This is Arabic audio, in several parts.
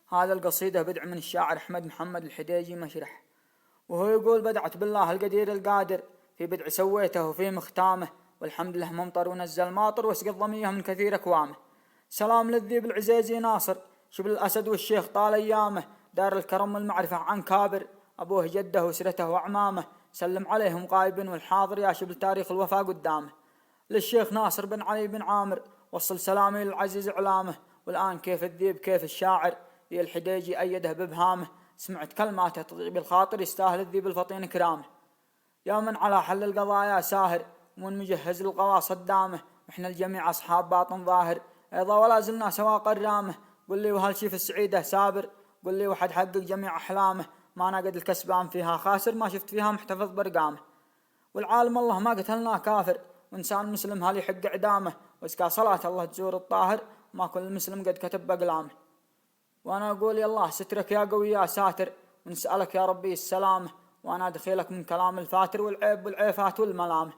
هذا القصيدة بدع من الشاعر أحمد محمد الحديجي مشرح، وهو يقول: بدعت بالله القدير القادر، في بدع سويته وفي مختامه، والحمد لله ممطر ونزل ماطر وسقى الضمية من كثير أكوامه. سلام للذيب العزيزي ناصر، شبل الأسد والشيخ طال أيامه، دار الكرم والمعرفة عن كابر، أبوه جده وسرته وأعمامه، سلم عليهم غايب والحاضر يا شبل تاريخ الوفا قدامه. للشيخ ناصر بن علي بن عامر، وصل سلامي للعزيز إعلامه، والآن كيف الذيب كيف الشاعر، ذي الحديجي أيده ببهامه، سمعت كلماته تطيب الخاطر، يستاهل الذيب الفطين كرامه. يا من على حل القضايا ساهر، ومن مجهز للقضاء صدامه، وإحنا الجميع أصحاب باطن ظاهر، أيضا ولا زلنا سوا قرامه. قل لي وهل شي في السعيدة سابر، قل لي وحد حقق جميع أحلامه، ما نقد الكسبان فيها خاسر، ما شفت فيها محتفظ برقامه. والعالم الله ما قتلنا كافر، وإنسان مسلم هل يحق إعدامه، وإزكى صلاة الله تزور الطاهر، ما كل مسلم قد كتب بقلامه. وأنا أقول يا الله سترك يا قوي يا ساتر، ونسألك يا ربي السلامة، وأنا دخيلك من كلام الفاتر والعيب والعيفات والملامة.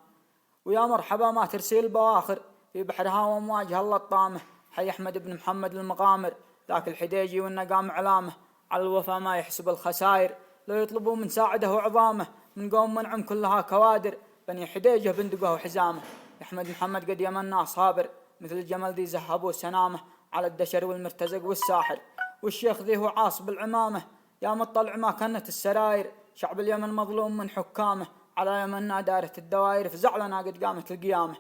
ويا مرحبا ما ترسيل البواخر، في بحرها وامواجها اللطامة، حي أحمد بن محمد المغامر، ذاك الحديجي والنقام علامة، على الوفا ما يحسب الخسائر، لو يطلبوا من ساعده وعظامه، من قوم منعم كلها كوادر، بني حديجة بندقه وحزامه. أحمد محمد قد يمنا صابر، مثل الجمل ذي زهبوا سنامه، على الدشر والمرتزق والساحر، والشيخ ذي هو عاصب العمامة. يا مطلع ما كانت السراير، شعب اليمن مظلوم من حكامه، على يمنا دارت الدوائر، فزعلنا قد قامت القيامة.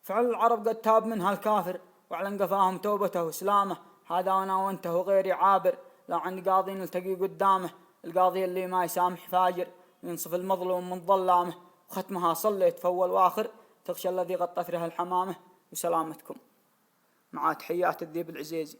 فعل العرب قد تاب منها الكافر، وعلن قفاهم توبته وسلامه، هذا وانا وانت وغيري عابر، لا عند قاضي نلتقي قدامه، القاضي اللي ما يسامح فاجر، وينصف المظلوم من ظلامه، وختمها صليت فول واخر، تغشى الذي غطت ثرها الحمامة. وسلامتكم، مع تحيات الذيب العزيزي.